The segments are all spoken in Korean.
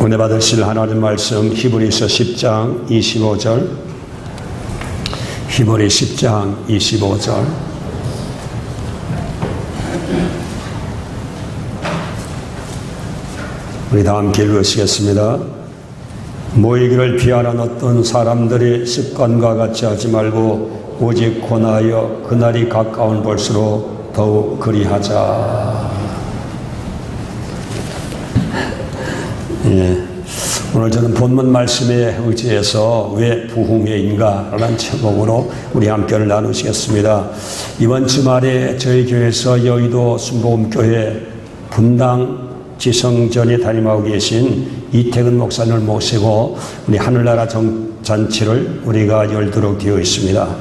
은혜 받으실 하나님 말씀 히브리서 10장 25절, 히브리 10장 25절. 우리 다 함께 읽으시겠습니다. 모이기를 비하는 어떤 사람들이 습관과 같이 하지 말고 오직 권하여 그날이 가까운 볼수록 더욱 그리하자. 오늘 저는 본문 말씀에 의지해서 왜 부흥회인가 라는 제목으로 우리 함께를 나누시겠습니다. 이번 주말에 저희 교회에서 여의도 순복음교회 분당 지성전에 담임하고 계신 이태근 목사님을 모시고 우리 하늘나라 잔치를 우리가 열도록 되어 있습니다.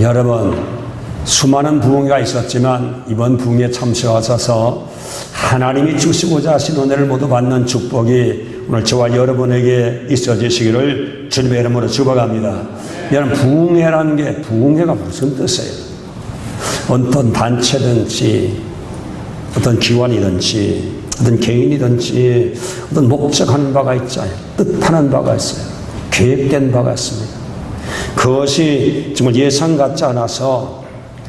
여러분, 수많은 부흥회가 있었지만 이번 부흥회에 참석하셔서 하나님이 주시고자 하신 은혜를 모두 받는 축복이 오늘 저와 여러분에게 있어지시기를 주님의 이름으로 축복합니다. 여러분, 부흥회라는 게, 부흥회가 무슨 뜻이에요? 어떤 단체든지 어떤 기관이든지 어떤 개인이든지 어떤 목적하는 바가 있잖아요. 뜻하는 바가 있어요. 계획된 바가 있습니다. 그것이 정말 예상 같지 않아서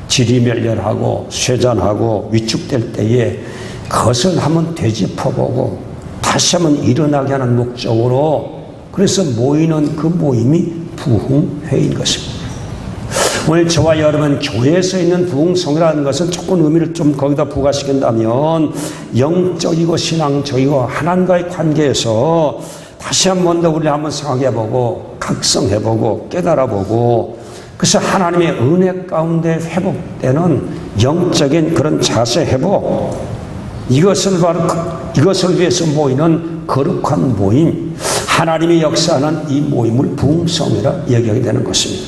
지리멸렬하고 쇠잔하고 위축될 때에 그것을 한번 되짚어보고 다시 한번 일어나게 하는 목적으로 그래서 모이는 그 모임이 부흥회인 것입니다. 오늘 저와 여러분 교회에서 있는 부흥성이라는 것은 조금 의미를 좀 거기다 부과시킨다면 영적이고 신앙적이고 하나님과의 관계에서 다시 한 번 더 우리 한번 생각해보고 각성해보고 깨달아보고 그래서 하나님의 은혜 가운데 회복되는 영적인 그런 자세 회복, 이것을 바로 이것을 위해서 모이는 거룩한 모임, 하나님의 역사하는 이 모임을 부흥성이라 얘기하게 되는 것입니다.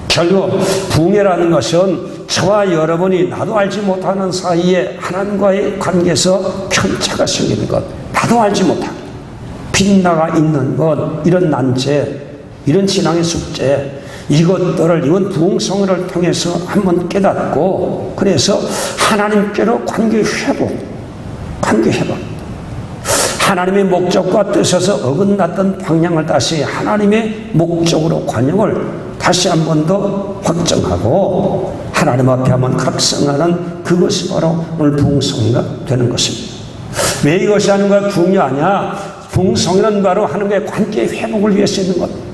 결국 부흥회라는 것은 저와 여러분이 나도 알지 못하는 사이에 하나님과의 관계에서 편차가 생기는 것, 나도 알지 못하게 빗나가 있는 것, 이런 난제, 이런 신앙의 숙제, 이것들을 이번 부흥성회를 통해서 한번 깨닫고 그래서 하나님께로 관계 회복, 하나님의 목적과 뜻에서 어긋났던 방향을 다시 하나님의 목적으로 관용을 다시 한 번 더 확정하고 하나님 앞에 한번 각성하는 그것이 바로 오늘 부흥성회가 되는 것입니다. 왜 이것이 하는가 부흥이 아니야? 부흥성회는 바로 하나님과의 관계 회복을 위해서 있는 것.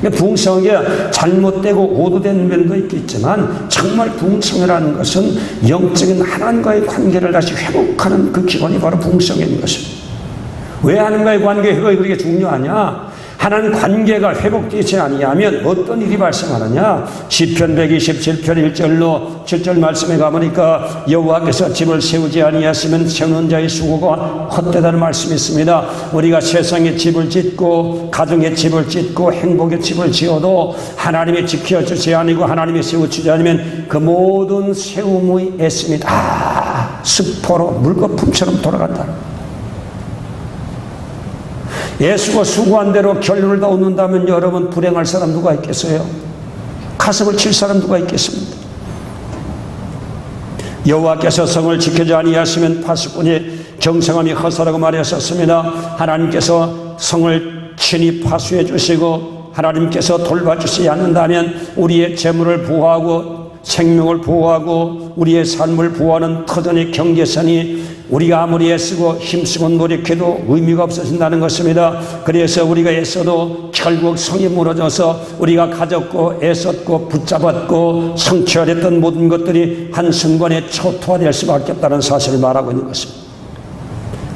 부흥성회가 잘못되고 오도된 면도 있겠지만 정말 부흥성회라는 것은 영적인 하나님과의 관계를 다시 회복하는 그 기관이 바로 부흥성회인 것입니다. 왜 하나님과의 관계 회복이 그렇게 중요하냐? 하나님 관계가 회복되지 아니하면 어떤 일이 발생하느냐? 시편 127편 1절로 7절 말씀에 가보니까 여호와께서 집을 세우지 아니하시면 세우는 자의 수고가 헛되다는 말씀이 있습니다. 우리가 세상에 집을 짓고 가정에 집을 짓고 행복의 집을 지어도 하나님이 지켜주지 아니고 하나님이 세워주지 않으면 그 모든 세움의 애씀이 다 수포로 물거품처럼 돌아간다. 예수가 수고한 대로 결론을 다 얻는다면 여러분 불행할 사람 누가 있겠어요? 가슴을 칠 사람 누가 있겠습니까? 여호와께서 성을 지키지 아니하시면 파수꾼이 경성함이 허사라고 말하셨습니다. 하나님께서 성을 친히 파수해 주시고 하나님께서 돌봐주시지 않는다면 우리의 재물을 보호하고 생명을 보호하고 우리의 삶을 보호하는 터전의 경계선이 우리가 아무리 애쓰고 힘쓰고 노력해도 의미가 없어진다는 것입니다. 그래서 우리가 애써도 결국 성이 무너져서 우리가 가졌고 애썼고 붙잡았고 성취하였던 모든 것들이 한순간에 초토화될 수밖에 없다는 사실을 말하고 있는 것입니다.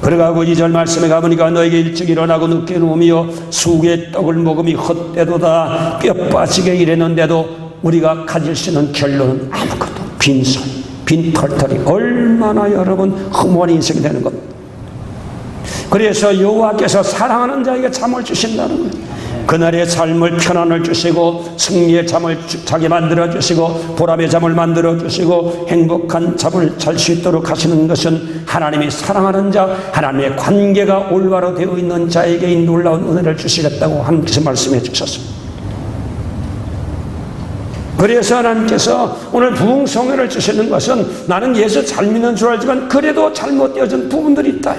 그래가고 2절 말씀에 가보니까 너에게 일찍 일어나고 늦게 누우며 수국의 떡을 먹음이 헛되도다. 뼈 빠지게 일했는데도 우리가 가질 수 있는 결론은 아무것도 빈손 빈털털이 얼마나 여러분 허무한 인생이 되는 것. 그래서 여호와께서 사랑하는 자에게 잠을 주신다는 거예요. 그날의 삶을 편안을 주시고 승리의 잠을 자기 만들어 주시고 보람의 잠을 만들어 주시고 행복한 잠을 잘 수 있도록 하시는 것은 하나님이 사랑하는 자, 하나님의 관계가 올바로 되어 있는 자에게 이 놀라운 은혜를 주시겠다고 하나님께서 말씀해 주셨습니다. 그래서 하나님께서 오늘 부흥성회를 주시는 것은 나는 예수 잘 믿는 줄 알지만 그래도 잘못되어진 부분들이 있다.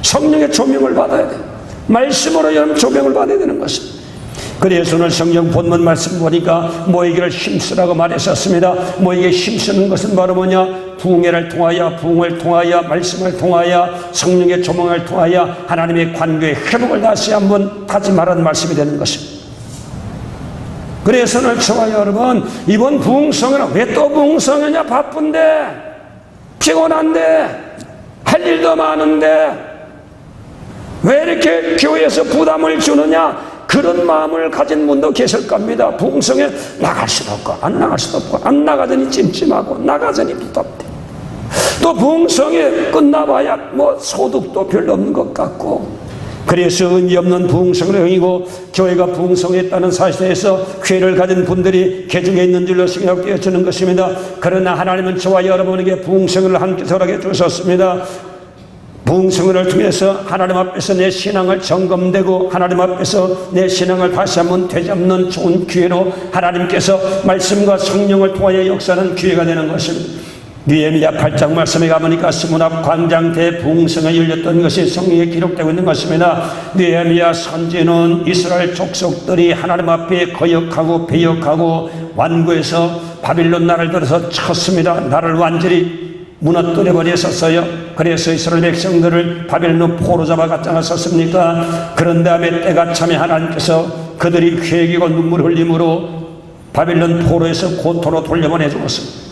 성령의 조명을 받아야 돼요. 말씀으로 여러분 조명을 받아야 되는 것입니다. 그래서 오늘 성경 본문 말씀 보니까 모이기를 힘쓰라고 말했었습니다. 모이기에 힘쓰는 것은 바로 뭐냐? 부흥회를 통하여, 부흥을 통하여, 말씀을 통하여, 성령의 조명을 통하여 하나님의 관계의 회복을 다시 한번 다짐하라는 말씀이 되는 것입니다. 그래서 오늘 저와 여러분, 이번 부흥성회는 왜 또 부흥성회냐? 바쁜데, 피곤한데, 할 일도 많은데 왜 이렇게 교회에서 부담을 주느냐? 그런 마음을 가진 분도 계실 겁니다. 부흥성에 나갈 수도 없고 안 나갈 수도 없고 안 나가더니 찜찜하고 나가더니 부담돼. 또 부흥성에 끝나봐야 뭐 소득도 별로 없는 것 같고, 그래서 의미 없는 부흥성회이고 교회가 부흥성회했다는 사실에서 괴를 가진 분들이 개중에 있는 줄로 생각되어지는 것입니다. 그러나 하나님은 저와 여러분에게 부흥성회를 함께 허락해 주셨습니다. 부흥성회를 통해서 하나님 앞에서 내 신앙을 점검되고 하나님 앞에서 내 신앙을 다시 한번 되잡는 좋은 기회로 하나님께서 말씀과 성령을 통하여 역사하는 기회가 되는 것입니다. 느헤미야 8장 말씀에 가보니까 스문 앞 광장 대부흥성에 열렸던 것이 성경에 기록되고 있는 것입니다. 느헤미야 선지는 이스라엘 족속들이 하나님 앞에 거역하고 배역하고 완고해서 바빌론 나라를 들어서 쳤습니다. 나라를 완전히 무너뜨려 버렸었어요. 그래서 이스라엘 백성들을 바벨론 포로 잡아갔지 않았었습니까? 그런 다음에 때가 참에 하나님께서 그들이 회개고 눈물 흘림으로 바벨론 포로에서 고토로 돌려보내 주었습니다.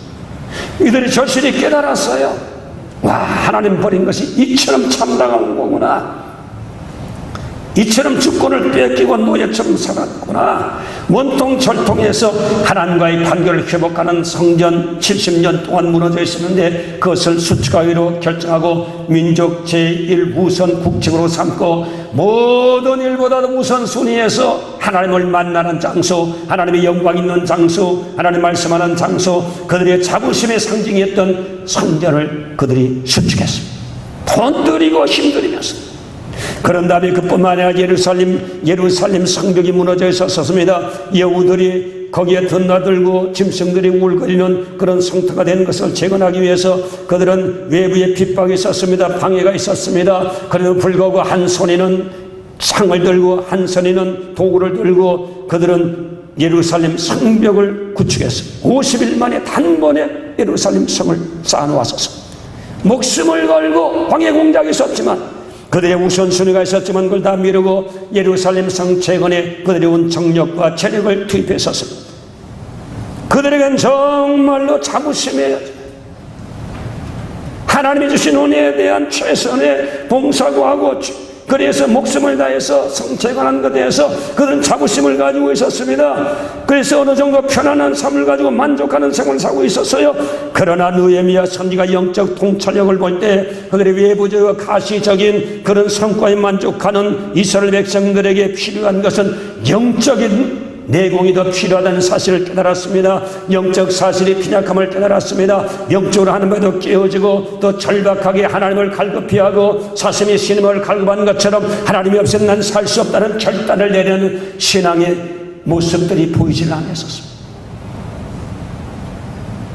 이들이 절실히 깨달았어요. 와, 하나님 버린 것이 이처럼 참당한 거구나. 이처럼 주권을 뺏기고 노예처럼 살았구나. 원통 절통해서 하나님과의 관계를 회복하는 성전 70년 동안 무너져 있었는데 그것을 수축하기로 결정하고 민족 제1 우선 국책으로 삼고 모든 일보다도 우선순위에서 하나님을 만나는 장소, 하나님의 영광 있는 장소, 하나님 말씀하는 장소, 그들의 자부심의 상징이었던 성전을 그들이 수축했습니다. 돈 들이고 힘들이면서. 그런 다음에 그뿐만 아니라 예루살렘 성벽이 무너져 있었습니다. 여우들이 거기에 드나들고 짐승들이 울거리는 그런 성터가 된 것을 재건하기 위해서 그들은 외부에 핍박이 있었습니다. 방해가 있었습니다. 그래도 불구하고 한 손에는 창을 들고 한 손에는 도구를 들고 그들은 예루살렘 성벽을 구축했습니다. 50일 만에 단번에 예루살렘 성을 쌓아놓았었습니다. 목숨을 걸고 방해 공작이 있었지만 그들의 우선순위가 있었지만 그걸 다 미루고 예루살렘 성 재건에 그들의 온 정력과 체력을 투입했었습니다. 그들에겐 정말로 자부심에 하나님이 주신 은혜에 대한 최선의 봉사구하고 그래서 목숨을 다해서 성 재건한 것에 대해서 그들은 자부심을 가지고 있었습니다. 그래서 어느 정도 편안한 삶을 가지고 만족하는 생활을 살고 있었어요. 그러나 느헤미야 선지가 영적 통찰력을 볼 때 그들의 외부적이고 가시적인 그런 성과에 만족하는 이스라엘 백성들에게 필요한 것은 영적인 내공이 더 필요하다는 사실을 깨달았습니다. 영적 사실이 빈약함을 깨달았습니다. 영적으로 하나님과도 깨어지고 또 절박하게 하나님을 갈급히 하고 사슴이 신음을 갈급한 것처럼 하나님이 없으면 난 살 수 없다는 결단을 내려는 신앙의 모습들이 보이질 않았었습니다.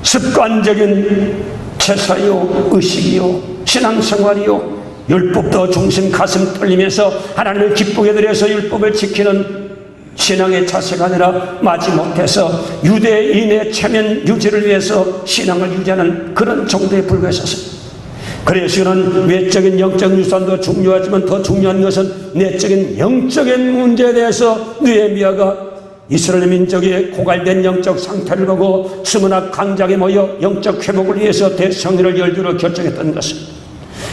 습관적인 제사요, 의식이요, 신앙생활이요, 율법도 중심 가슴 떨리면서 하나님을 기쁘게 드려서 율법을 지키는 신앙의 자세가 아니라 마지못해서 유대인의 체면 유지를 위해서 신앙을 유지하는 그런 정도에 불과했었습니다. 그래서 이런 외적인 영적 유산도 중요하지만 더 중요한 것은 내적인 영적인 문제에 대해서 느헤미야가 이스라엘 민족의 고갈된 영적 상태를 보고 스문 앞 광장에 모여 영적 회복을 위해서 대성회를 열기로 결정했던 것입니다.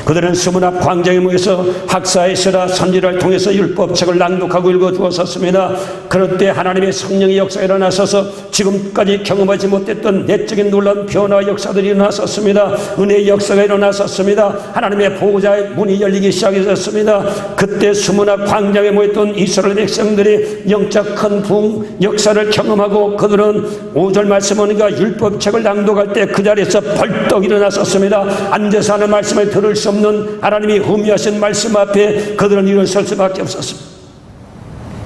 그들은 스문 앞 광장에 모여서 학사에서라 선지를 통해서 율법책을 낭독하고 읽어주었습니다. 그럴 때 하나님의 성령의 역사가 일어나셔서 지금까지 경험하지 못했던 내적인 놀라운 변화와 역사들이 일어났었습니다. 은혜의 역사가 일어났었습니다. 하나님의 보호자의 문이 열리기 시작했었습니다. 그때 스문 앞 광장에 모였던 이스라엘 백성들이 영적 큰 부흥 역사를 경험하고 그들은 5절 말씀하니까 율법책을 낭독할 때 그 자리에서 벌떡 일어났었습니다. 앉아서 하는 말씀을 들을 수 없는 하나님이 흠유하신 말씀 앞에 그들은 일어설 수밖에 없었습니다.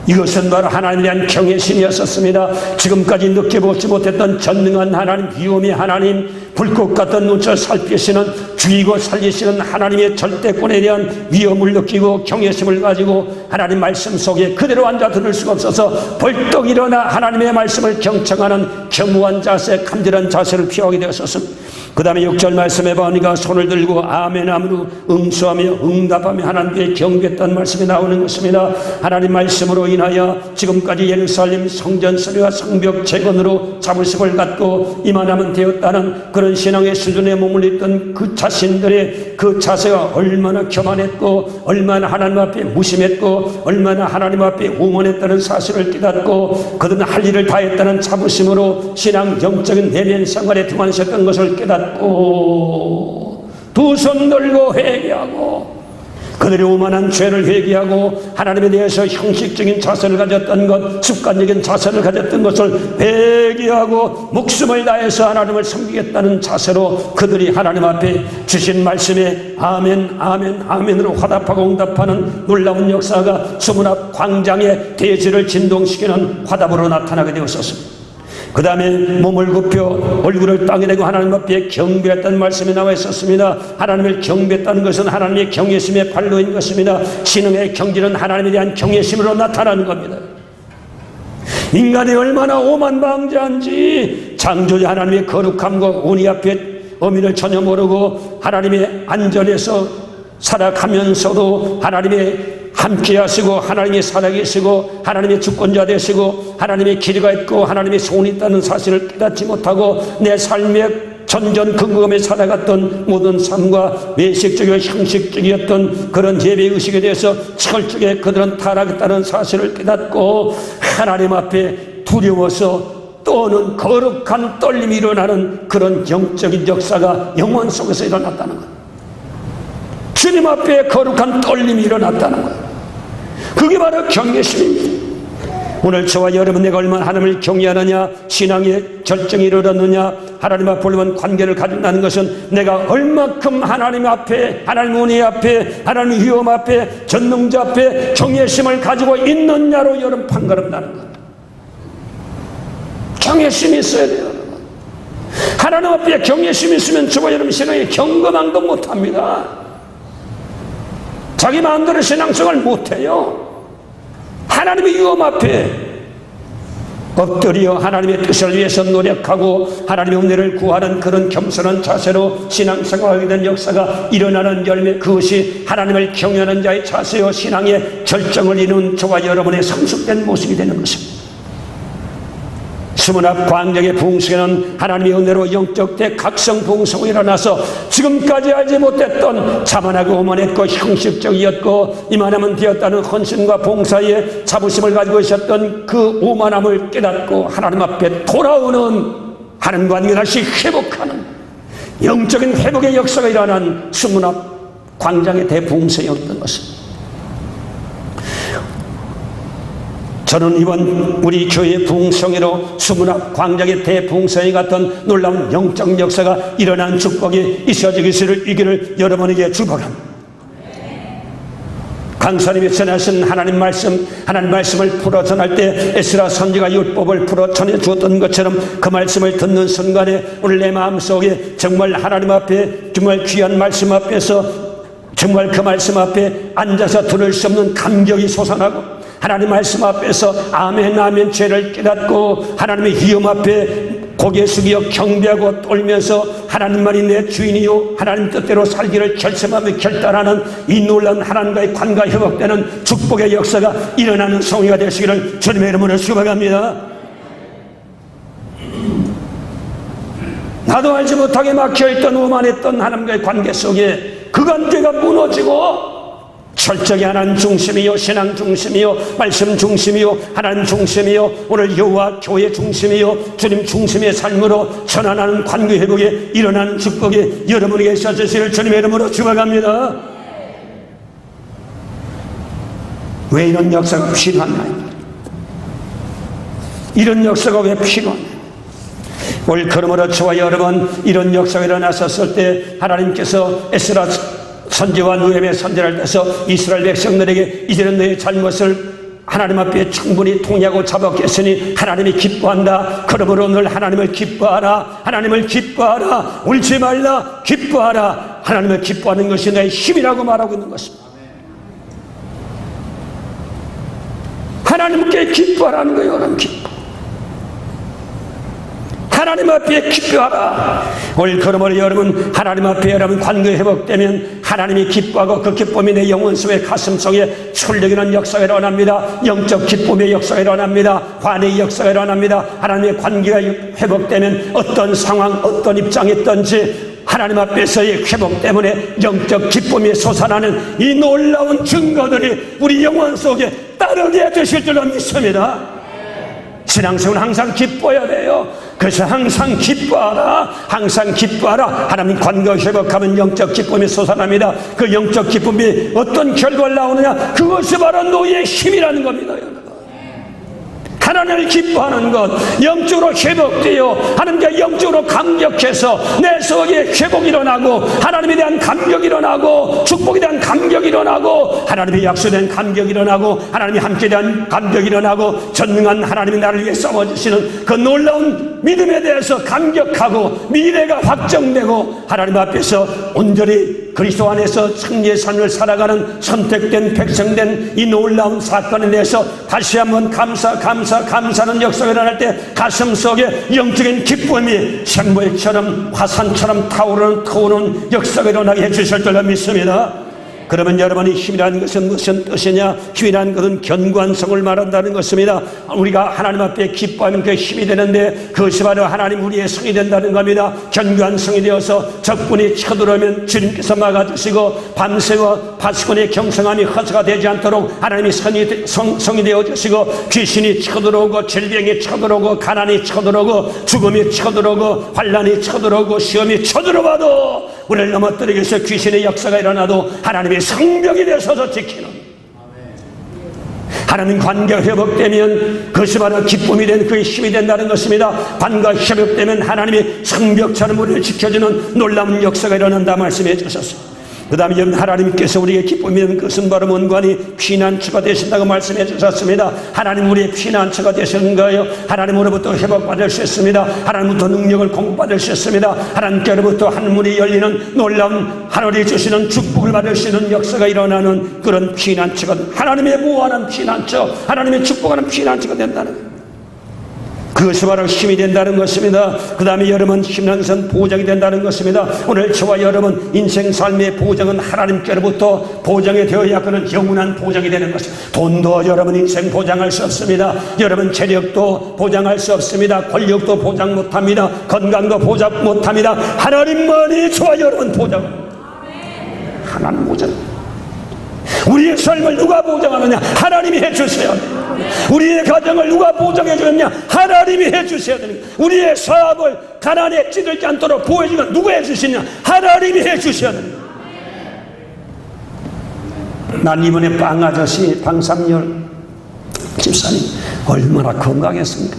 이것은 바로 하나님에 대한 경외심이었었습니다. 지금까지 느껴보지 못했던 전능한 하나님, 위엄의 하나님, 불꽃 같은 눈을 살피시는, 죽이고 살리시는 하나님의 절대권에 대한 위엄을 느끼고 경외심을 가지고 하나님 말씀 속에 그대로 앉아 들을 수가 없어서 벌떡 일어나 하나님의 말씀을 경청하는 겸허한 자세, 간절한 자세를 피하게 되었었습니다. 그 다음에 6절 말씀에 보니까 손을 들고 아멘 함으로 응수하며 응답하며 하나님께 경배했다는 말씀이 나오는 것입니다. 하나님 말씀으로 인하여 지금까지 예루살렘 성전설과 성벽 재건으로 자부심을 갖고 이만하면 되었다는 그런 신앙의 수준에 머물렀던 그 자신들의 그 자세가 얼마나 교만했고 얼마나 하나님 앞에 무심했고 얼마나 하나님 앞에 오만했다는 사실을 깨닫고 그들은 할 일을 다했다는 자부심으로 신앙 영적인 내면 생활에 등한하셨던 것을 깨닫고 두 손 들고 회개하고 그들의 오만한 죄를 회개하고 하나님에 대해서 형식적인 자세를 가졌던 것, 습관적인 자세를 가졌던 것을 회개하고 목숨을 다해서 하나님을 섬기겠다는 자세로 그들이 하나님 앞에 주신 말씀에 아멘 아멘 아멘으로 화답하고 응답하는 놀라운 역사가 수문 앞 광장의 대지를 진동시키는 화답으로 나타나게 되었었습니다. 그 다음에 몸을 굽혀 얼굴을 땅에 대고 하나님 앞에 경배했다는 말씀이 나와 있었습니다. 하나님을 경배했다는 것은 하나님의 경외심의 발로인 것입니다. 신앙의 경지는 하나님에 대한 경외심으로 나타나는 겁니다. 인간이 얼마나 오만방자한지 창조주 하나님의 거룩함과 온이 앞에 어미를 전혀 모르고 하나님의 안전에서 살아가면서도 하나님의 함께 하시고 하나님의 살아계시고 하나님의 주권자 되시고 하나님의 길이가 있고 하나님의 소원이 있다는 사실을 깨닫지 못하고 내 삶의 전전 근검에 살아갔던 모든 삶과 외식적이고 형식적이었던 그런 예배의식에 대해서 철저하게 그들은 타락했다는 사실을 깨닫고 하나님 앞에 두려워서 떠오는 거룩한 떨림이 일어나는 그런 영적인 역사가 영혼 속에서 일어났다는 것. 주님 앞에 거룩한 떨림이 일어났다는 것. 그게 바로 경외심입니다. 오늘 저와 여러분 내가 얼마나 하나님을 경외하느냐, 신앙의 절정에 이르렀느냐, 하나님 앞에 올바른 관계를 가진다는 것은 내가 얼마큼 하나님 앞에, 하나님 은혜 앞에, 하나님 위엄 앞에, 전능자 앞에 경외심을 가지고 있느냐로 여러분 판가름나는 것. 경외심이 있어야 돼요. 하나님 앞에 경외심이 있으면 저와 여러분 신앙에 경건함도 못합니다. 자기 마음대로 신앙생활을 못해요. 하나님의 위엄 앞에 엎드려 하나님의 뜻을 위해서 노력하고 하나님의 은혜를 구하는 그런 겸손한 자세로 신앙생활하게 된 역사가 일어나는 열매, 그것이 하나님을 경외하는 자의 자세요 신앙의 절정을 이룬 저와 여러분의 성숙된 모습이 되는 것입니다. 수문 앞 광장의 부흥성에는 하나님의 은혜로 영적 대각성 부흥성이 일어나서 지금까지 알지 못했던 자만하고 오만했고 형식적이었고 이만하면 되었다는 헌신과 봉사의 자부심을 가지고 있었던 그 오만함을 깨닫고 하나님 앞에 돌아오는 하나님 관계 다시 회복하는 영적인 회복의 역사가 일어난 수문 앞 광장의 대부흥성이었던 것입니다. 저는 이번 우리 교회 부흥성회로 수문 앞 광장의 대부흥성회 같은 놀라운 영적 역사가 일어난 축복이 있어지기를 여러분에게 축복합니다. 강사님이 전하신 하나님 말씀을 풀어 전할 때 에스라 선지가 율법을 풀어 전해 주었던 것처럼 그 말씀을 듣는 순간에 오늘 내 마음속에 정말 하나님 앞에 정말 귀한 말씀 앞에서 정말 그 말씀 앞에 앉아서 들을 수 없는 감격이 솟아나고 하나님 말씀 앞에서 아멘 아멘 죄를 깨닫고 하나님의 위엄 앞에 고개 숙여 경배하고 떨면서 하나님만이 내 주인이요 하나님 뜻대로 살기를 결심하며 결단하는 이 놀라운 하나님과의 관계가 회복되는 축복의 역사가 일어나는 성회가 되시기를 주님의 이름으로 축복합니다. 나도 알지 못하게 막혀있던 오만했던 하나님과의 관계 속에 그 관계가 무너지고 철저히 하나님 중심이요 신앙 중심이요 말씀 중심이요 하나님 중심이요 오늘 여호와 교회 중심이요 주님 중심의 삶으로 전환하는 관계 회복에 일어나는 축복이 여러분에게 있어주시기를 주님의 이름으로 축복합니다. 왜 이런 역사가 필요하냐, 이런 역사가 왜 필요하냐. 오늘 그러므로 저와 여러분 이런 역사가 일어났었을 때 하나님께서 에스라 선지와 느헤미야 선지를 해서 이스라엘 백성들에게 이제는 너의 잘못을 하나님 앞에 충분히 통하고 잡았겠으니 하나님이 기뻐한다. 그러므로 오늘 하나님을 기뻐하라. 하나님을 기뻐하라. 울지 말라. 기뻐하라. 하나님을 기뻐하는 것이 나의 힘이라고 말하고 있는 것입니다. 하나님께 기뻐하라는 거예요. 여러분, 기뻐. 하나님 앞에 기뻐하라. 오늘 그러므로 여러분, 하나님 앞에 여러분 관계 회복되면 하나님이 기뻐하고 그 기쁨이 내 영혼 속에 가슴 속에 출력이라는 역사가 일어납니다. 영적 기쁨의 역사가 일어납니다. 환희의 역사가 일어납니다. 하나님의 관계가 회복되면 어떤 상황, 어떤 입장이 있든지 하나님 앞에서의 회복 때문에 영적 기쁨이 솟아나는 이 놀라운 증거들이 우리 영혼 속에 따르게 되실 줄로 믿습니다. 신앙생활은 항상 기뻐야 돼요. 그래서 항상 기뻐하라. 항상 기뻐하라. 하나님 관계 회복하면 영적 기쁨이 솟아납니다. 그 영적 기쁨이 어떤 결과를 나오느냐, 그것이 바로 너희의 힘이라는 겁니다. 하나님을 기뻐하는 것, 영적으로 회복되어 하나님께 영적으로 감격해서 내 속에 회복이 일어나고 하나님에 대한 감격이 일어나고 축복에 대한 감격이 일어나고 하나님의 약속에 대한 감격이 일어나고 하나님이 함께 대한 감격이 일어나고 전능한 하나님이 나를 위해 싸워주시는 그 놀라운 믿음에 대해서 감격하고 미래가 확정되고 하나님 앞에서 온전히 그리스도 안에서 승리의 삶을 살아가는 선택된 백성된 이 놀라운 사건에 대해서 다시 한번 감사하는 역사가 일어날 때 가슴 속에 영적인 기쁨이 생물처럼 화산처럼 타오르는 역사가 일어나게 해주실 줄로 믿습니다. 그러면 여러분이 힘이라는 것은 무슨 뜻이냐? 힘이라는 것은 견고한성을 말한다는 것입니다. 우리가 하나님 앞에 기뻐하면 그 힘이 되는데 그것이 바로 하나님 우리의 성이 된다는 겁니다. 견고한 성이 되어서 적군이 쳐들어오면 주님께서 막아주시고 밤새워 파수꾼의 경성함이 허사가 되지 않도록 하나님이 성이 되어주시고 귀신이 쳐들어오고 질병이 쳐들어오고 가난이 쳐들어오고 죽음이 쳐들어오고 환난이 쳐들어오고 시험이 쳐들어와도 우리를 넘어뜨리기 위해서 귀신의 역사가 일어나도 하나님의 성벽이 되어서 지키는 하나님 관계가 회복되면 그것이 바로 기쁨이 된 그의 힘이 된다는 것입니다. 관계가 회복되면 하나님이 성벽처럼 우리를 지켜주는 놀라운 역사가 일어난다 말씀해 주셨습니다. 그 다음에 하나님께서 우리의 기쁨이 되는 것은 바로 뭔가니 피난처가 되신다고 말씀해 주셨습니다. 하나님 우리의 피난처가 되시는 거예요. 하나님으로부터 회복받을 수 있습니다. 하나님부터 능력을 공급받을 수 있습니다. 하나님께로부터 하늘문이 열리는 놀라운 하늘이 주시는 축복을 받을 수 있는 역사가 일어나는 그런 피난처가, 하나님의 보호하는 피난처, 하나님의 축복하는 피난처가 된다는 거예요. 그것이 바로 힘이 된다는 것입니다. 그 다음에 여러분 힘난 것은 보장이 된다는 것입니다. 오늘 저와 여러분 인생 삶의 보장은 하나님께로부터 보장이 되어야 그는 영원한 보장이 되는 것입니다. 돈도 여러분 인생 보장할 수 없습니다. 여러분 체력도 보장할 수 없습니다. 권력도 보장 못합니다. 건강도 보장 못합니다. 하나님만이 저와 여러분 보장합니다. 하나님 보장. 우리의 삶을 누가 보장하느냐? 하나님이 해주셔야 돼요. 우리의 가정을 누가 보장해 주느냐? 하나님이 해주셔야 됩니다. 우리의 사업을 가난에 찌들지 않도록 보호해주는 누가 해주시냐? 하나님이 해주셔야 됩니다. 난 이번에 빵 아저씨 방삼열 집사님 얼마나 건강했습니까?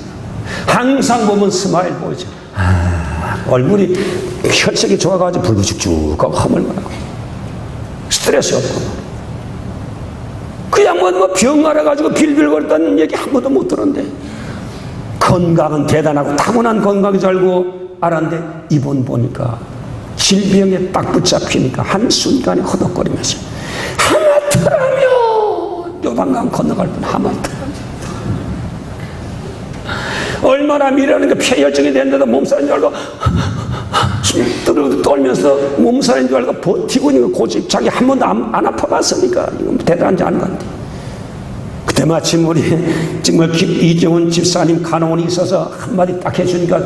항상 보면 스마일 보이죠. 얼굴이 혈색이 좋아가지고 불구죽죽하고 허물만하고 스트레스 없고 그 양반 뭐 병 알아가지고 빌빌거렸다는 얘기 한 번도 못 들었는데 건강은 대단하고 타고난 건강이 살고 알았는데 이번 보니까 질병에 딱 붙잡히니까 한순간에 허덕거리면서 하마터라며 요단강 건너갈 뻔 하마터라며 얼마나 미래하는 게 폐혈증이 됐는데도 몸살인 줄 알고 떨면서 몸살인 줄 알고 버티고 있는 거 고집 자기 한 번도 안 아파봤으니까 이건 대단하지 않은 건데 그때 마침 우리 정말 이정훈 집사님 간호원이 있어서 한마디 딱 해주니까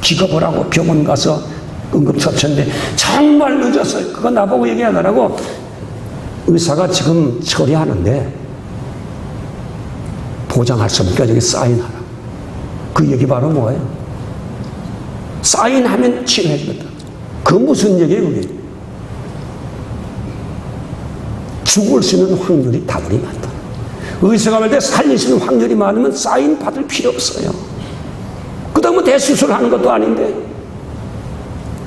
기겁을 하고 병원 가서 응급처치인데 정말 늦었어요. 그거 나보고 얘기하더라고. 의사가 지금 처리하는데 보장할 수 없으니까 저기 사인하라. 그 얘기 바로 뭐예요? 사인하면 치료해주겠다. 그 무슨 얘기예요 그게? 죽을 수 있는 확률이 다분히 많다. 의사가 말 때 살릴 수 있는 확률이 많으면 사인 받을 필요 없어요. 그다음 뭐 대수술하는 것도 아닌데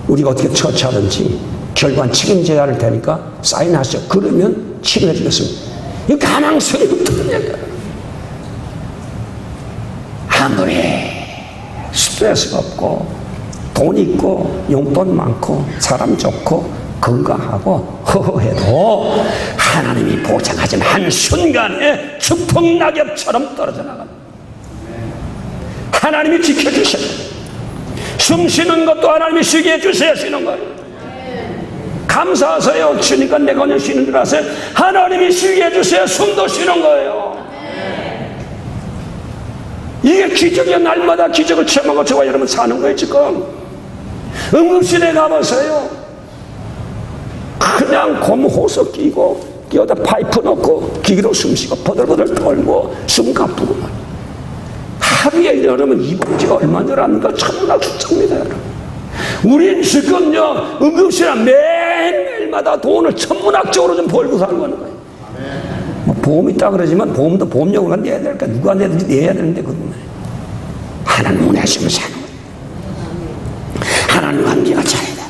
우리가 어떻게 처치하든지 결과는 책임져야 할 테니까 사인하셔. 그러면 치료해 주겠습니다. 이 가망성이 없다는 얘기야. 아무리 스트레스가 없고 돈 있고 용돈 많고 사람 좋고 건강하고 허허해도 하나님이 보장하신 한순간에 축복 낙엽처럼 떨어져 나갑니다. 하나님이 지켜주셔요. 숨 쉬는 것도 하나님이 쉬게 해주셔야 쉬는 거예요. 감사하세요. 쉬니까 내가 그냥 쉬는 줄 아세요? 하나님이 쉬게 해주셔야 숨도 쉬는 거예요. 이게 기적이야. 날마다 기적을 체험하고 저와 여러분 사는 거예요. 지금 응급실에 가보세요. 그냥 고무호석 끼고 여기다 파이프 넣고 기계로 숨쉬고 버들버들 떨고 숨 가쁘고만 하루에 여러분 이봉지가 얼마 늘었는가 천문학 숫자입니다. 여러분 우린 지금요 응급실에 매일마다 돈을 천문학적으로 좀 벌고 살고 하는 거예요. 뭐 보험 있다 그러지만 보험도 보험료가 내야 될까 누가 내든지 내야 되는데 그건 하나님 은혜하시면 사는 거예요. 하나님 관계가 잘해야 돼.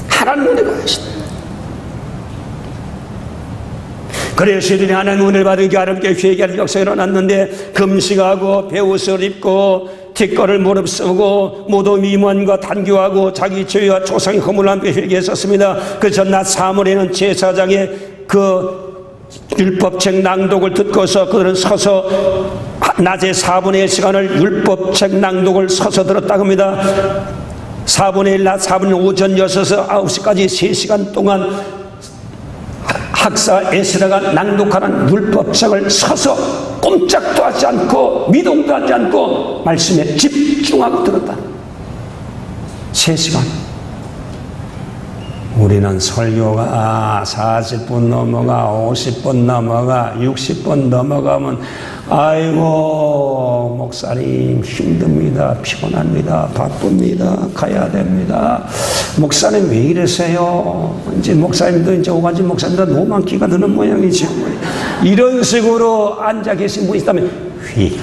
하나님 은혜가 하시다. 그래서 이들이 하나님 은혜를 받은 게 아름답게 회개하는 역사가 일어났는데 금식하고 배옷을 입고 티끌을 무릅쓰고 모두 미문과 단교하고 자기 죄와 조상의 허물을 함께 회개했었습니다. 그 전날 사무엘에는 제사장의 그 율법책 낭독을 듣고서 그들은 서서 낮에 4분의 1 시간을 율법책 낭독을 서서 들었다고 합니다. 4분의 1 낮 4분의 1 오전 6에서 9시까지 3시간 동안 학사 에스라가 낭독하는 율법책을 서서 꼼짝도 하지 않고 미동도 하지 않고 말씀에 집중하고 들었다. 3시간. 우리는 설교가 40분 넘어가 50분 넘어가 60분 넘어가면 아이고 목사님 힘듭니다. 피곤합니다. 바쁩니다. 가야 됩니다. 목사님 왜 이러세요? 이제 목사님도 이제 오가지 목사님도 너무 많기가 드는 모양이죠. 이런 식으로 앉아 계신 분이 있다면 회개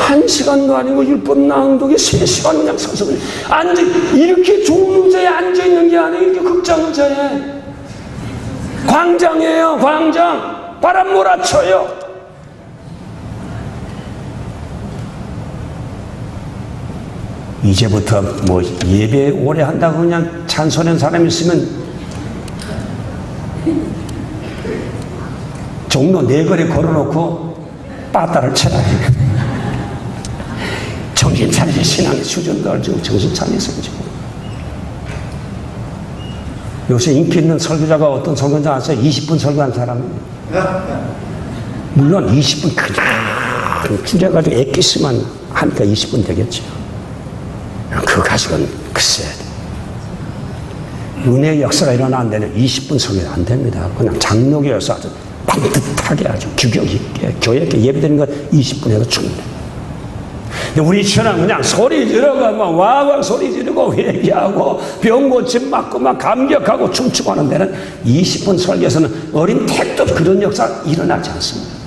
1시간도 아니고 율법 낭독에 3시간 그냥 서서 앉아 이렇게 좋은 의자에 앉아 있는 게 아니에요. 이렇게 극장 의자에 광장이에요. 광장 바람 몰아쳐요. 이제부터 뭐 예배 오래 한다고 그냥 찬송하는 사람이 있으면 종로 4거리 걸어놓고 빠따를 쳐라. 정신 차리지. 신앙의 수준도 지금 정신 차리세요. 지금 요새 인기 있는 설교자가 어떤 설교자 아세요? 20분 설교한 사람입니다. 물론 20분 그냥 줄여가지고 엑기스만 하니까 20분 되겠죠. 그 가식은 글쎄 은혜의 역사가 일어나는 데는 20분 설교 안 됩니다. 그냥 장로교에서 아주 반듯하게 아주 규격 있게 교회 있게 예배드리는 건 20분 해도 충분해요. 우리처럼 그냥 소리 지르고 막 와와 소리 지르고 회개하고 병 고침 맞고 막 감격하고 춤추고 하는 데는 20분 설교에서는 어린 택도 그런 역사 일어나지 않습니다.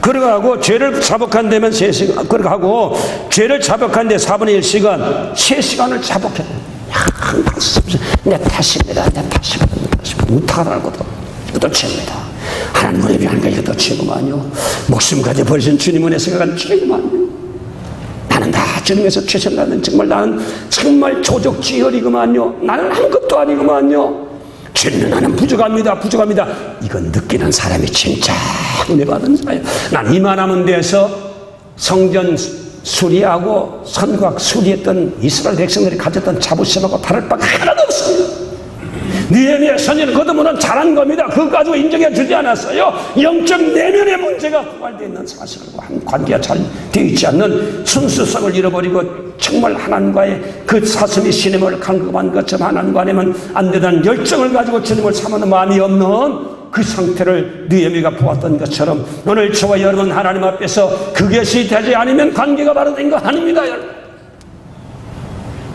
그러고 죄를 자복한 데면 3시간 그러고 죄를 자복한 데 4분의 1시간 3시간을 자복해야 돼요. 내 탓입니다. 내 탓입니다. 무탈하는 것도 이것도 죄입니다. 하나님 예배하는 게 이것도 죄구만요. 목숨까지 버리신 주님 은혜 생각하는 죄구만요. 나는 다 주님에서 최선다는 정말 나는 정말 조적지혈이구만요. 나는 아무것도 아니구만요. 죄는 나는 부족합니다. 이건 느끼는 사람이 진짜 은혜 받은 사람이에요. 난 이만하면 돼서 성전 수리하고 선곽 수리했던 이스라엘 백성들이 가졌던 자부심하고 다를 바가 하나도 없습니다. 느헤미야 선지는 거듭은 잘한 겁니다. 그거 가지고 인정해 주지 않았어요. 영적 내면의 문제가 부활되어 있는 사실과 관계가 잘 되어 있지 않는 순수성을 잃어버리고 정말 하나님과의 그 사슴이 시냇을 간급한 것처럼 하나님과 아니면 안 되다는 열정을 가지고 주님을 삼는 마음이 없는 그 상태를 느헤미야가 보았던 것처럼 오늘 저와 여러분 하나님 앞에서 그것이 되지 않으면 관계가 바로 된 거 아닙니다. 여러분.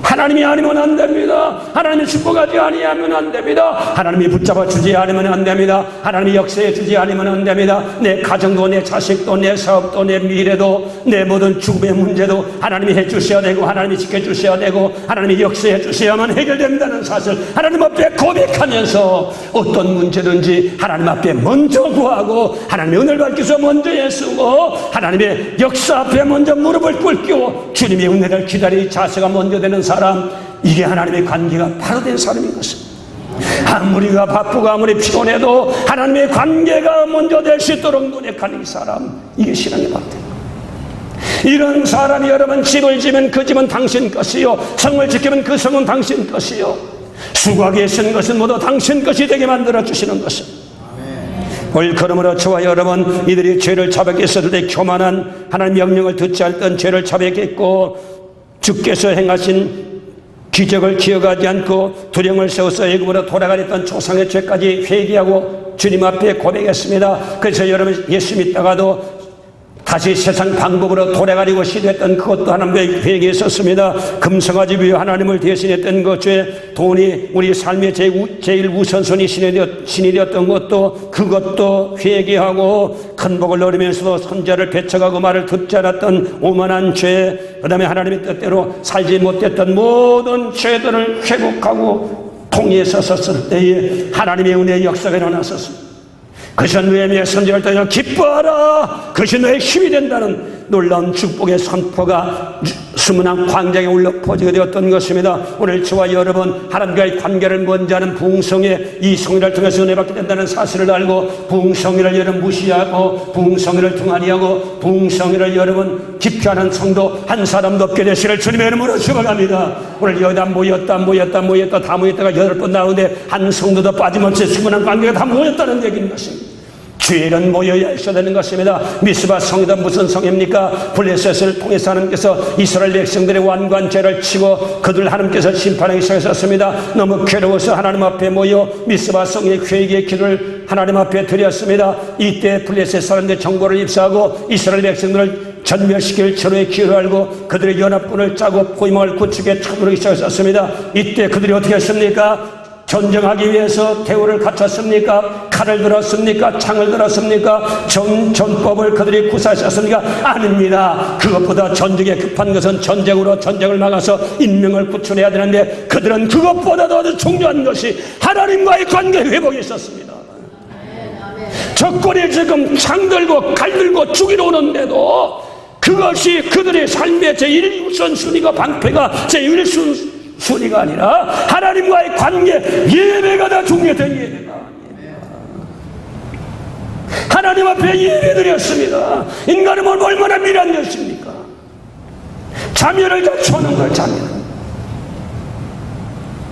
하나님이 아니면 안 됩니다. 하나님이 축복하지 아니하면 안 됩니다. 하나님이 붙잡아 주지 않으면 안 됩니다. 하나님이 역사해 주지 않으면 안 됩니다. 내 가정도, 내 자식도, 내 사업도, 내 미래도, 내 모든 죽음의 문제도 하나님이 해 주셔야 되고, 하나님이 지켜 주셔야 되고, 하나님이 역사해 주셔야만 해결된다는 사실 하나님 앞에 고백하면서 어떤 문제든지 하나님 앞에 먼저 구하고, 하나님의 은혜를 받기 위해서 먼저 애쓰고, 하나님의 역사 앞에 먼저 무릎을 꿇고 주님의 은혜를 기다릴 자세가 먼저 되는 사람, 이게 하나님의 관계가 바로 된 사람인 것입니다. 아무리가 바쁘고 아무리 피곤해도 하나님의 관계가 먼저 될 수 있도록 노력하는 이 사람, 이게 신앙의 바입니다. 이런 사람이 여러분 집을 지면 그 집은 당신 것이요, 성을 지키면 그 성은 당신 것이요, 수고하게 쓴 것은 모두 당신 것이 되게 만들어 주시는 것입니다. 그러므로 저와 여러분, 이들이 죄를 자백했을 때 교만한 하나님 명령을 듣지 않던 죄를 자백했고, 주께서 행하신 기적을 기억하지 않고 두령을 세워서 애굽으로 돌아가랬던 조상의 죄까지 회개하고 주님 앞에 고백했습니다. 그래서 여러분, 예수 믿다가도 다시 세상 방법으로 돌아가려고 시도했던 그것도 하나님의 회개했었습니다. 금성아지 위에 하나님을 대신했던 것 중에 돈이 우리 삶의 제일 우선순위 신이 되었던 것도, 그것도 회개하고 큰 복을 누리면서도 선자를 배척하고 말을 듣지 않았던 오만한 죄, 그 다음에 하나님의 뜻대로 살지 못했던 모든 죄들을 회복하고 통일에 섰을 때에 하나님의 은혜의 역사가 일어났었습니다. 그것이 너의 선지할 때 기뻐하라, 그것이 너의 힘이 된다는 놀라운 축복의 선포가 수문학 광장에 울려 퍼지게 되었던 것입니다. 오늘 저와 여러분, 하나님과의 관계를 먼저 하는 부흥성의 이 성의를 통해서 은혜 받게 된다는 사실을 알고, 부흥성의를 여러분 무시하고 부흥성의를 등한히하고 부흥성의를 여러분 깊게 하는 성도 한 사람도 없게 되시를 주님의 이름으로 축원합니다. 오늘 여기다 모였다가 8번 나오는데 한 성도도 빠짐없이 수문학 관계가 다 모였다는 얘기인 것입니다. 죄는 모여야 있어야 되는 것입니다. 미스바 성이다 무슨 성입니까? 블레셋을 통해서 하나님께서 이스라엘 백성들의 완고한 죄를 치고 그들 하나님께서 심판하기 시작하셨습니다. 너무 괴로워서 하나님 앞에 모여 미스바 성의 회개의 기도를 하나님 앞에 드렸습니다. 이때 블레셋 사람들의 정보를 입수하고 이스라엘 백성들을 전멸시킬 절호의 기회를 알고 그들의 연합군을 짜고 포위망을 구축해 쳐부르기 시작했습니다. 이때 그들이 어떻게 했습니까? 전쟁하기 위해서 대우를 갖췄습니까? 칼을 들었습니까? 창을 들었습니까? 전법을 그들이 구사하셨습니까? 아닙니다. 그것보다 전쟁에 급한 것은 전쟁을 막아서 인명을 구출해야 되는데, 그들은 그것보다도 아주 중요한 것이 하나님과의 관계 회복이 있었습니다. 적군이 지금 창 들고 칼 들고 죽이러 오는데도 그것이 그들의 삶의 제1우선순위가, 방패가 제1순위가 아니라 하나님과의 관계, 예배가 다 중요했던 예배가 아닙니다. 하나님 앞에 예배드렸습니다. 인간은 얼마나 미련한 것입니까? 자멸을 자초하는 걸 자멸.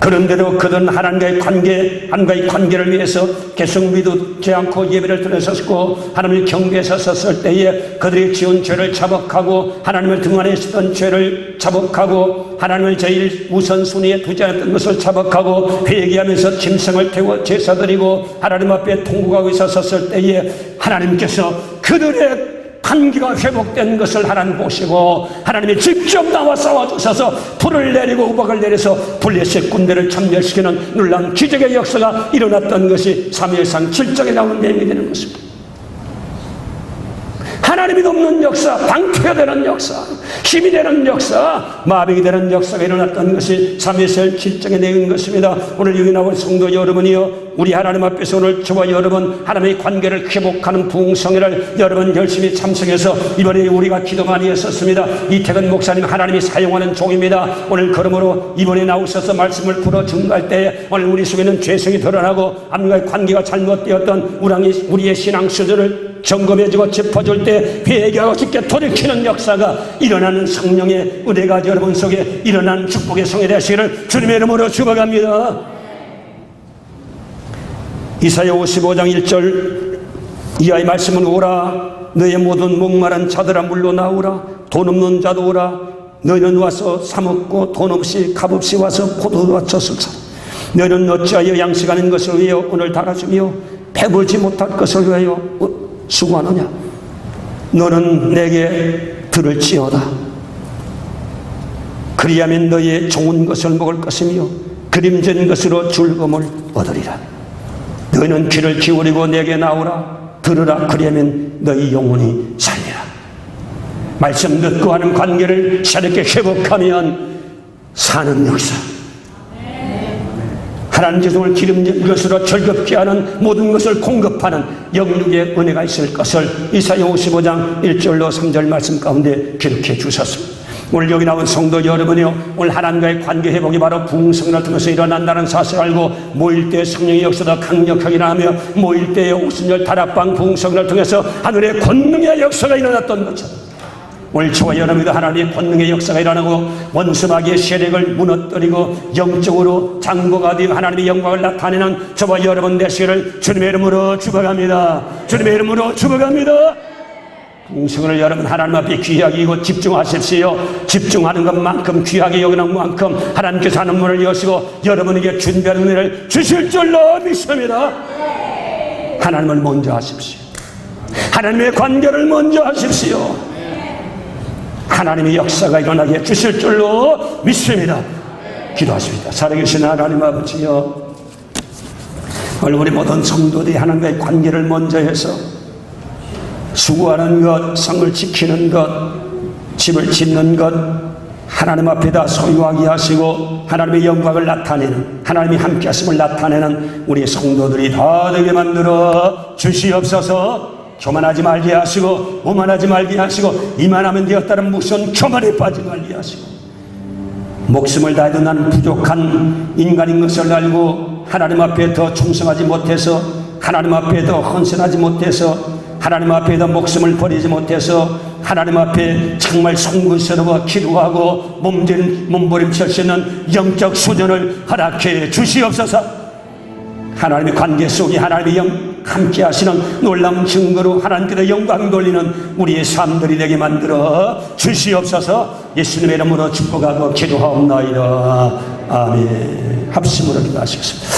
그런데도 그들은 하나님과의 관계를 위해서 계속 믿지 않고 예배를 드렸었고, 하나님을 경배해서 섰을 때에 그들이 지은 죄를 자복하고 하나님을 등한히 했던 죄를 자복하고 하나님을 제일 우선순위에 두지 않았던 것을 자복하고 회개하면서 짐승을 태워 제사드리고 하나님 앞에 통곡하고 있었을 때에 하나님께서 그들의 관계가 회복된 것을 하나님 보시고 하나님이 직접 나와 싸워주셔서 불을 내리고 우박을 내려서 블레셋 군대를 참멸시키는 놀라운 기적의 역사가 일어났던 것이 사무엘상 7장에 나오는 내용이 되는 것입니다. 하나님이 돕는 역사, 방패가 되는 역사, 힘이 되는 역사, 마병이 되는 역사가 일어났던 것이 사무엘상 7장의 내용인 것입니다. 오늘 여기 나온 성도 여러분이요, 우리 하나님 앞에서 오늘 저와 여러분 하나님의 관계를 회복하는 부흥성회를 여러분 열심히 참석해서 이번에 우리가 기도 많이 했었습니다. 이태근 목사님 하나님이 사용하는 종입니다. 오늘 그러므로 이번에 나오셔서 말씀을 풀어 증거할 때에 오늘 우리 속에는 죄성이 드러나고 하나님과의 관계가 잘못되었던 우리의 신앙 수준을 점검해주고 짚어줄 때 회개하고 깊게 돌이키는 역사가 일어나는 성령의 은혜가 여러분 속에 일어나는 축복의 성회 되시기를 주님의 이름으로 축원합니다. 이사야 55장 1절 이하의 말씀은 오라, 너의 모든 목마른 자들아 물러 나오라, 돈 없는 자도 오라, 너희는 와서 사 먹고 돈 없이 값없이 와서 포도주 맞춰서 사. 너희는 어찌하여 양식하는 것을 위하여 오늘 달아주며 배불지 못할 것을 위하여 수고하느냐? 너는 내게 들을지어다. 그리하면 너희의 좋은 것을 먹을 것이며 그림진 것으로 즐거움을 얻으리라. 너희는 귀를 기울이고 내게 나오라. 들으라. 그리하면 너희 영혼이 살리라. 말씀 듣고 하는 관계를 새롭게 회복하면 사는 역사, 하나님 지성을 기름진 것으로 즐겁게 하는 모든 것을 공급하는 영육의 은혜가 있을 것을 이사야 55장 1절로 3절 말씀 가운데 기록해 주셨습니다. 오늘 여기 나온 성도 여러분이요, 오늘 하나님과의 관계 회복이 바로 부흥성을 통해서 일어난다는 사실을 알고 모일 때 성령의 역사가 강력하게 나며 모일 때의 오순절 다락방 부흥성을 통해서 하늘의 권능의 역사가 일어났던 것처럼 오늘 저와 여러분도 하나님의 권능의 역사가 일어나고 원수마귀의 세력을 무너뜨리고 영적으로 장고가 되어 하나님의 영광을 나타내는 저와 여러분 되시기를 주님의 이름으로 축복합니다. 주님의 이름으로 축복합니다. 부흥성을 여러분 하나님 앞에 귀하게 여기고 집중하십시오. 집중하는 것만큼 귀하게 여기는 만큼 하나님께서 하는 문을 여시고 여러분에게 준비하는 은혜를 주실 줄로 믿습니다. 하나님을 먼저 하십시오. 하나님의 관계를 먼저 하십시오. 하나님의 역사가 일어나게 해주실 줄로 믿습니다. 기도하십니다. 살아계신 하나님 아버지여, 오늘 우리 모든 성도들이 하나님과의 관계를 먼저 해서 수고하는 것, 성을 지키는 것, 집을 짓는 것 하나님 앞에 다 소유하게 하시고 하나님의 영광을 나타내는, 하나님이 함께 하심을 나타내는 우리 성도들이 다 되게 만들어 주시옵소서. 교만하지 말게 하시고 오만하지 말게 하시고 이만하면 되었다는 무슨 교만에 빠지지 말게 하시고 목숨을 다해도 나는 부족한 인간인 것을 알고 하나님 앞에 더 충성하지 못해서, 하나님 앞에 더 헌신하지 못해서, 하나님 앞에 더 목숨을 버리지 못해서 하나님 앞에 정말 송구스러워 기도하고 몸부림칠 수 있는 영적 수준을 허락해 주시옵소서. 하나님의 관계 속에 하나님의 함께 하시는 놀라운 증거로 하나님께서 영광 돌리는 우리의 삶들이 되게 만들어 주시옵소서. 예수님의 이름으로 축복하고 기도하옵나이다. 아멘. 합심으로 기도하시겠습니다.